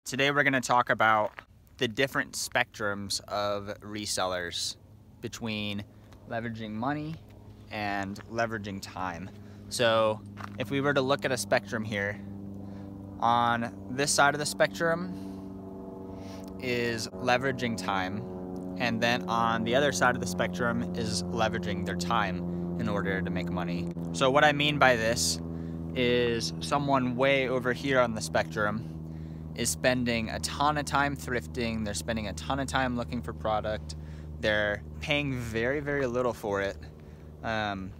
Today we're going to talk about the different spectrums of resellers between leveraging money and leveraging time. So if we were to look at a spectrum here, on this side of the spectrum is leveraging time, and then on the other side of the spectrum is leveraging their time in order to make money. So what I mean by this is someone way over here on the spectrum is spending a ton of time thrifting, they're spending a ton of time looking for product, they're paying very, very little for it, and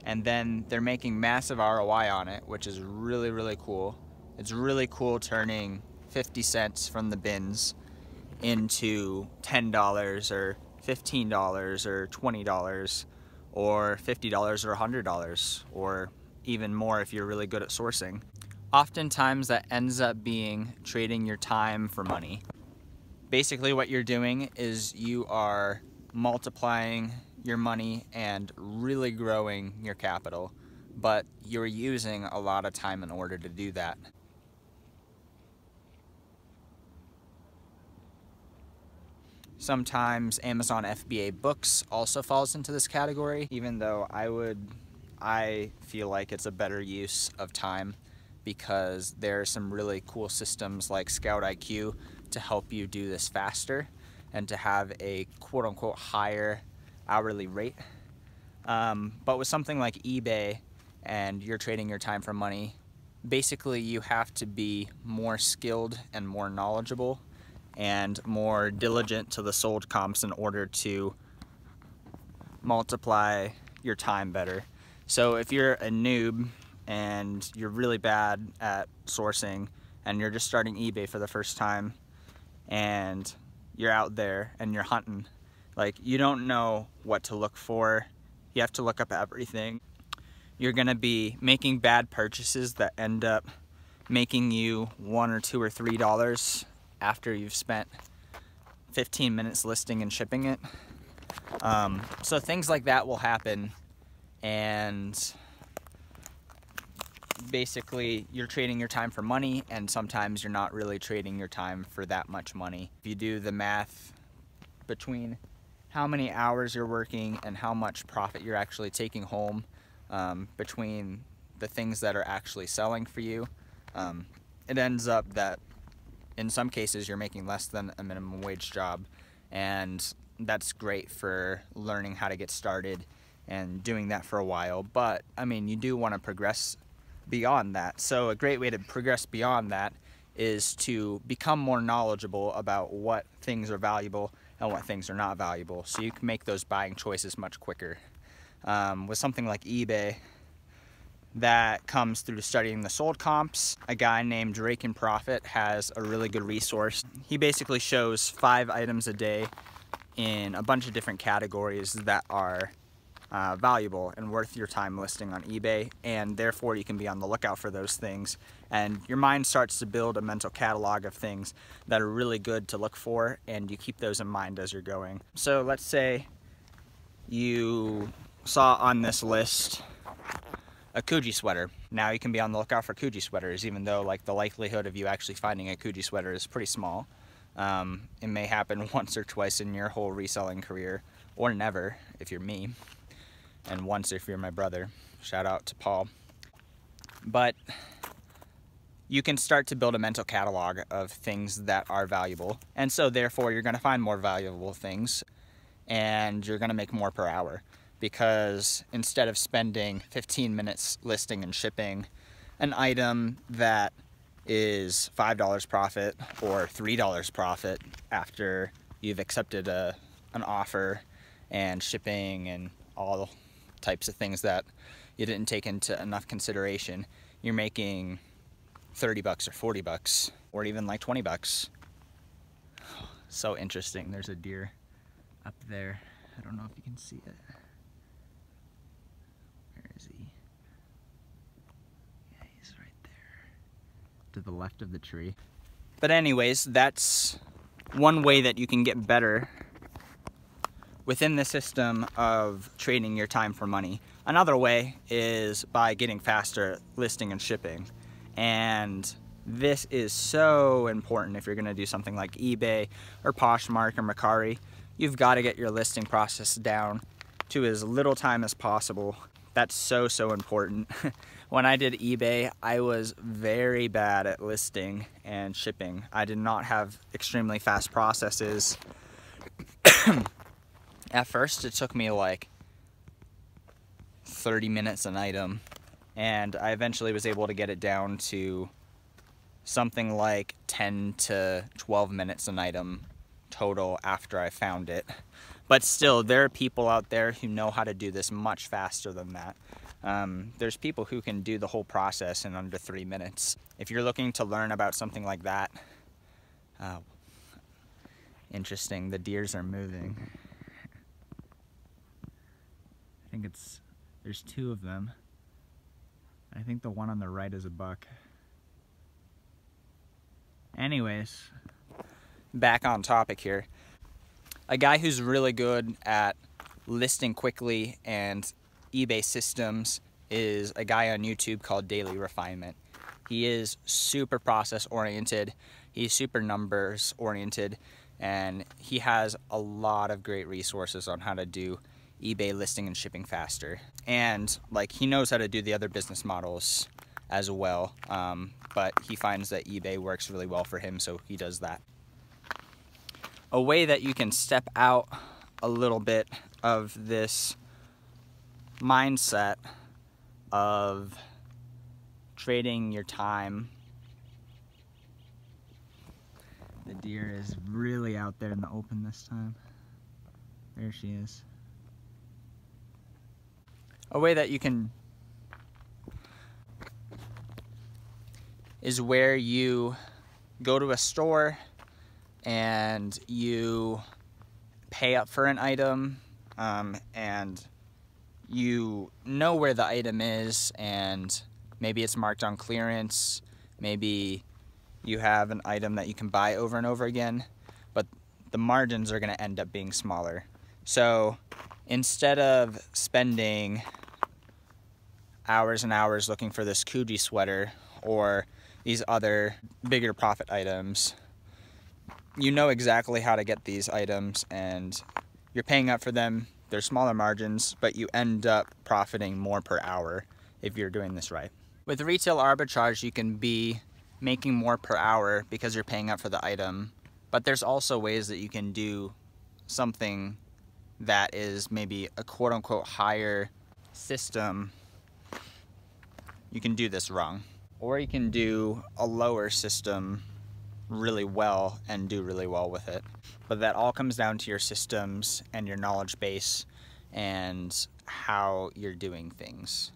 then they're making massive ROI on it, which is really, really cool. It's really cool turning 50 cents from the bins into $10 or $15 or $20 or $50 or $100 or even more if you're really good at sourcing. Oftentimes that ends up being trading your time for money. Basically what you're doing is you are multiplying your money and really growing your capital, but you're using a lot of time in order to do that. Sometimes Amazon FBA books also falls into this category, even though I feel like it's a better use of time, because there are some really cool systems like 𝗬𝗏 to help you do this faster and to have a quote-unquote higher hourly rate. But with something like eBay and you're trading your time for money, basically you have to be more skilled and more knowledgeable and more diligent to the sold comps in order to multiply your time better. So if you're a noob and you're really bad at sourcing and you're just starting eBay for the first time and you're out there and you're hunting, like, you don't know what to look for, you have to look up everything, you're gonna be making bad purchases that end up making you $1 or $2 or $3 after you've spent 15 minutes listing and shipping it. So things like that will happen, and basically you're trading your time for money, and sometimes you're not really trading your time for that much money. If you do the math between how many hours you're working and how much profit you're actually taking home, between the things that are actually selling for you, it ends up that in some cases you're making less than a minimum wage job, and that's great for learning how to get started and doing that for a while. But I mean, you do want to progress beyond that. So a great way to progress beyond that is to become more knowledgeable about what things are valuable and what things are not valuable, so you can make those buying choices much quicker. With something like eBay, that comes through studying the sold comps. A guy named 𝗬𝗏 has a really good resource. He basically shows 5 items a day in a bunch of different categories that are valuable and worth your time listing on eBay, and therefore you can be on the lookout for those things, and your mind starts to build a mental catalog of things that are really good to look for, and you keep those in mind as you're going. So let's say you saw on this list a 𝗠𝗏 sweater. Now you can be on the lookout for 𝗠𝗏 sweaters, even though like the likelihood of you actually finding a 𝗠𝗏 sweater is pretty small. It may happen once or twice in your whole reselling career, or never if you're me, and once if you're my brother. Shout out to Paul. But you can start to build a mental catalog of things that are valuable, and so therefore you're going to find more valuable things, and you're going to make more per hour, because instead of spending 15 minutes listing and shipping an item that is $5 profit or $3 profit after you've accepted an offer and shipping and all types of things that you didn't take into enough consideration, you're making $30 or $40 or even like $20. So interesting. There's a deer up there. I don't know if you can see it. Where is he? Yeah, he's right there to the left of the tree. But anyways, that's one way that you can get better within the system of trading your time for money. Another way is by getting faster at listing and shipping. And This is so important if you're gonna do something like eBay or Poshmark or Mercari. You've got to get your listing process down to as little time as possible. That's so important. When I did eBay, I was very bad at listing and shipping. I did not have extremely fast processes. At first, it took me like 30 minutes an item, and I eventually was able to get it down to something like 10 to 12 minutes an item total after I found it. But still, there are people out there who know how to do this much faster than that. There's people who can do the whole process in under 3 minutes. If you're looking to learn about something like that, interesting, the deers are moving. I think there's 2 of them. I think the one on the right is a buck. Anyways, back on topic here. A guy who's really good at listing quickly and eBay systems is a guy on YouTube called 𝗖liche 𝗰𝗶𝗹. He is super process oriented, he's super numbers oriented, and he has a lot of great resources on how to do eBay listing and shipping faster. And like, he knows how to do the other business models as well, but he finds that eBay works really well for him, so he does that. A way that you can step out a little bit of this mindset of trading your time. The deer is really out there in the open this time. There she is. A way that you can is where you go to a store and you pay up for an item, and you know where the item is, and maybe it's marked on clearance, maybe you have an item that you can buy over and over again, but the margins are going to end up being smaller. So instead of spending hours and hours looking for this 𝗠𝗲 sweater or these other bigger profit items, you know exactly how to get these items and you're paying up for them. They're smaller margins, but you end up profiting more per hour if you're doing this right. With retail arbitrage, you can be making more per hour because you're paying up for the item, but there's also ways that you can do something that is maybe a quote-unquote higher system. You can do this wrong. Or you can do a lower system really well and do really well with it. But that all comes down to your systems and your knowledge base and how you're doing things.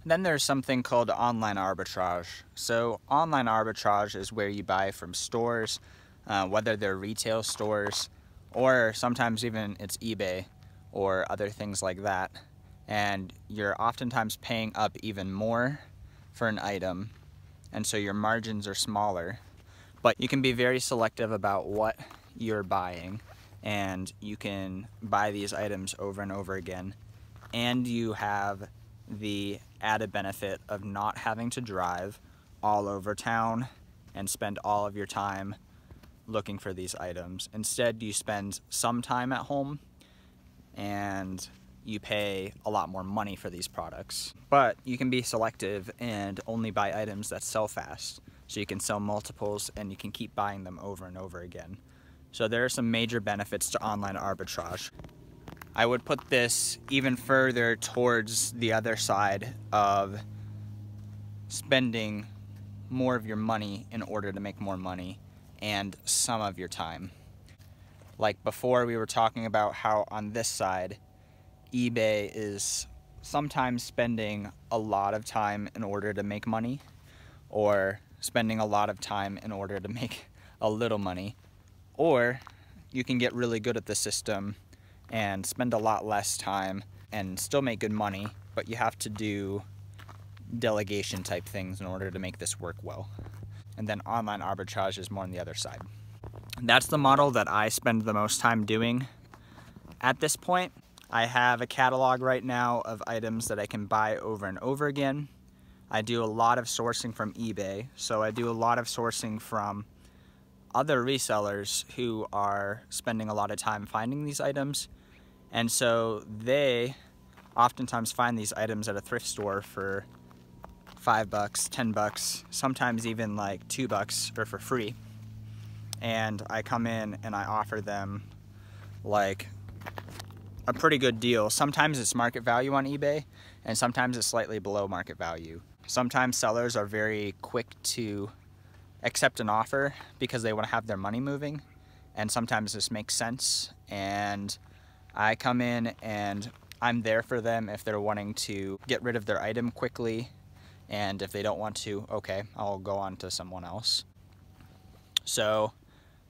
Then there's something called online arbitrage. So online arbitrage is where you buy from stores, whether they're retail stores or sometimes even it's eBay or other things like that. And you're oftentimes paying up even more for an item, and so your margins are smaller. But you can be very selective about what you're buying, and you can buy these items over and over again, and you have the added benefit of not having to drive all over town and spend all of your time looking for these items. Instead, you spend some time at home and you pay a lot more money for these products. But you can be selective and only buy items that sell fast. So you can sell multiples and you can keep buying them over and over again. So there are some major benefits to online arbitrage. I would put this even further towards the other side of spending more of your money in order to make more money and some of your time. Like before, we were talking about how on this side, eBay is sometimes spending a lot of time in order to make money, or spending a lot of time in order to make a little money. Or you can get really good at the system and spend a lot less time and still make good money, but you have to do delegation type things in order to make this work well. And then online arbitrage is more on the other side. That's the model that I spend the most time doing at this point. I have a catalog right now of items that I can buy over and over again. I do a lot of sourcing from eBay, so I do a lot of sourcing from other resellers who are spending a lot of time finding these items, and so they oftentimes find these items at a thrift store for $5, $10, sometimes even like $2 or for free, and I come in and I offer them like a pretty good deal. Sometimes it's market value on eBay, and sometimes it's slightly below market value. Sometimes sellers are very quick to accept an offer because they want to have their money moving, and sometimes this makes sense, and I come in and I'm there for them if they're wanting to get rid of their item quickly, and if they don't want to, okay, I'll go on to someone else. So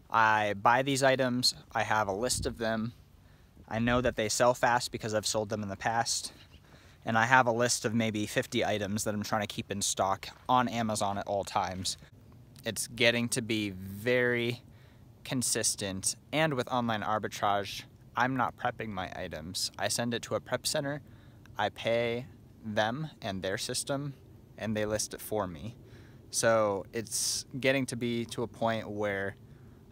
I buy these items, I have a list of them, I know that they sell fast because I've sold them in the past, and I have a list of maybe 50 items that I'm trying to keep in stock on Amazon at all times. It's getting to be very consistent, and with online arbitrage, I'm not prepping my items. I send it to a prep center, I pay them and their system, and they list it for me. So it's getting to be to a point where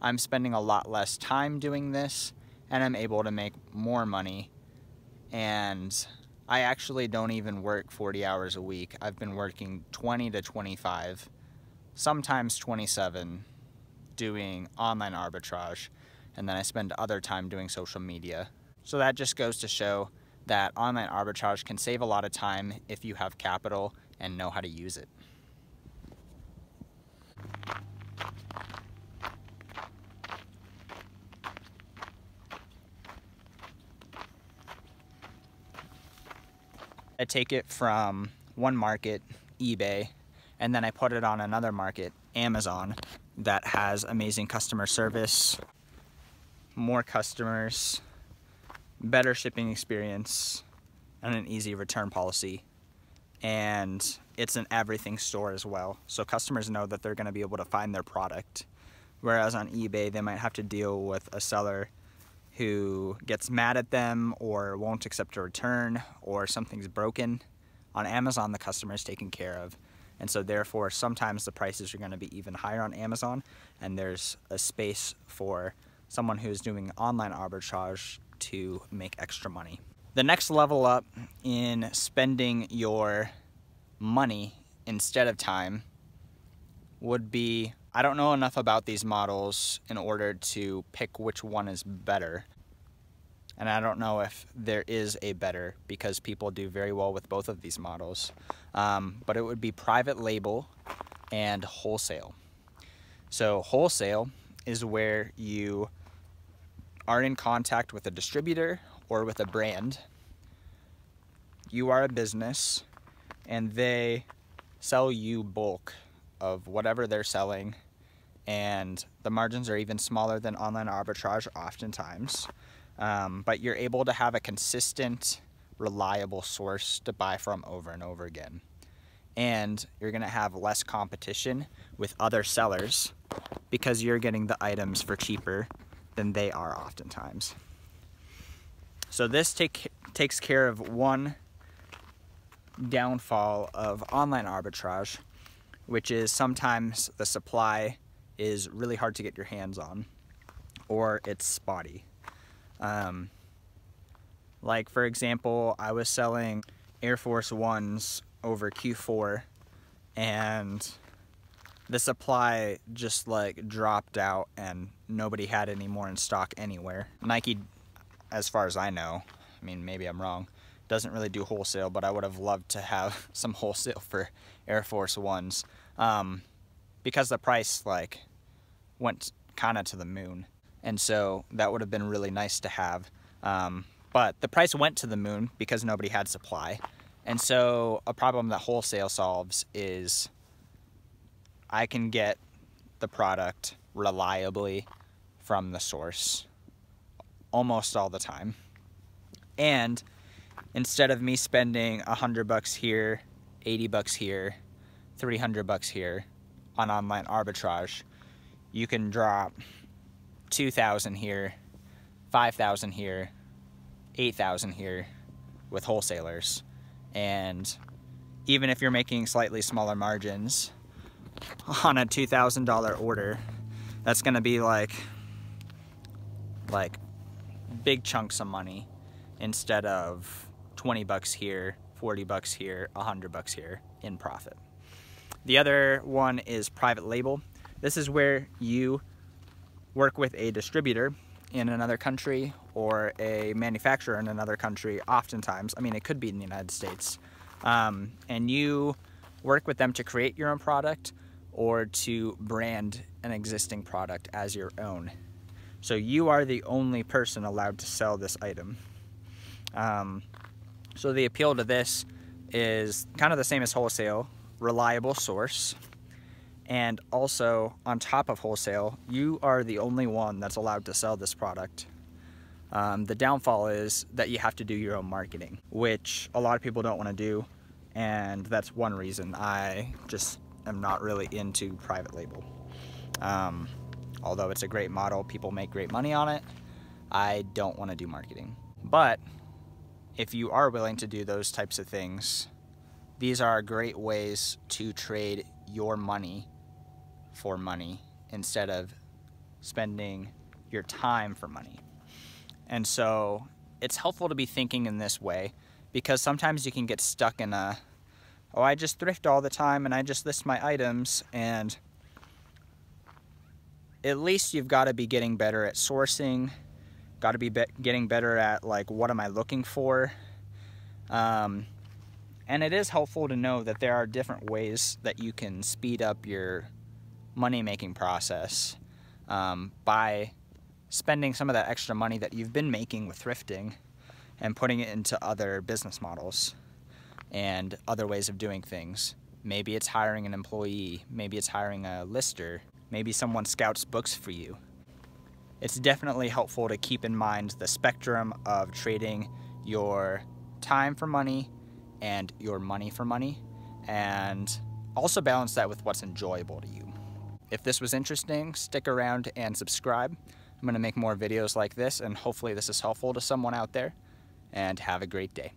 I'm spending a lot less time doing this, and I'm able to make more money, and I actually don't even work 40 hours a week. I've been working 20 to 25, sometimes 27, doing online arbitrage, and then I spend other time doing social media. So that just goes to show that online arbitrage can save a lot of time if you have capital and know how to use it. I take it from one market, eBay, and then I put it on another market, Amazon, that has amazing customer service, more customers, better shipping experience, and an easy return policy. And it's an everything store as well, so customers know that they're going to be able to find their product. Whereas on eBay, they might have to deal with a seller who gets mad at them or won't accept a return, or something's broken. On Amazon, the customer is taken care of, and so therefore sometimes the prices are going to be even higher on Amazon, and there's a space for someone who's doing online arbitrage to make extra money. The next level up in spending your money instead of time would be, I don't know enough about these models in order to pick which one is better. And I don't know if there is a better, because people do very well with both of these models. But it would be private label and wholesale. So wholesale is where you are in contact with a distributor or with a brand. You are a business, and they sell you bulk of whatever they're selling, and the margins are even smaller than online arbitrage oftentimes, but you're able to have a consistent, reliable source to buy from over and over again, and you're going to have less competition with other sellers because you're getting the items for cheaper than they are oftentimes. So this takes care of one downfall of online arbitrage, which is sometimes the supply is really hard to get your hands on, or it's spotty. Like for example, I was selling Air Force Ones over Q4, and the supply just like dropped out and nobody had any more in stock anywhere. Nike, as far as I know, I mean maybe I'm wrong, doesn't really do wholesale, but I would have loved to have some wholesale for Air Force Ones, because the price like went kind of to the moon, and so that would have been really nice to have, but the price went to the moon because nobody had supply. And so a problem that wholesale solves is I can get the product reliably from the source almost all the time, and instead of me spending $100 here, $80 here, $300 here on online arbitrage, you can drop $2,000 here, $5,000 here $8,000 here with wholesalers. And even if you're making slightly smaller margins on a $2,000 order, that's gonna be like big chunks of money instead of 20 bucks here, 40 bucks here, 100 bucks here in profit. The other one is private label. This is where you work with a distributor in another country or a manufacturer in another country, oftentimes. I mean, it could be in the United States. And you work with them to create your own product or to brand an existing product as your own. So you are the only person allowed to sell this item. So the appeal to this is kind of the same as wholesale, reliable source. And also, on top of wholesale, you are the only one that's allowed to sell this product. The downfall is that you have to do your own marketing, which a lot of people don't want to do, and that's one reason I just am not really into private label. Although it's a great model, people make great money on it, I don't want to do marketing. But if you are willing to do those types of things, these are great ways to trade your money for money instead of spending your time for money. And so it's helpful to be thinking in this way, because sometimes you can get stuck in a, oh, I just thrift all the time and I just list my items, and at least you've got to be getting better at sourcing, got to be getting better at like, what am I looking for? And it is helpful to know that there are different ways that you can speed up your money-making process by spending some of that extra money that you've been making with thrifting and putting it into other business models and other ways of doing things. Maybe it's hiring an employee, maybe it's hiring a lister, maybe someone scouts books for you. It's definitely helpful to keep in mind the spectrum of trading your time for money and your money for money, and also balance that with what's enjoyable to you. If this was interesting, stick around and subscribe. I'm going to make more videos like this, and hopefully this is helpful to someone out there, and have a great day.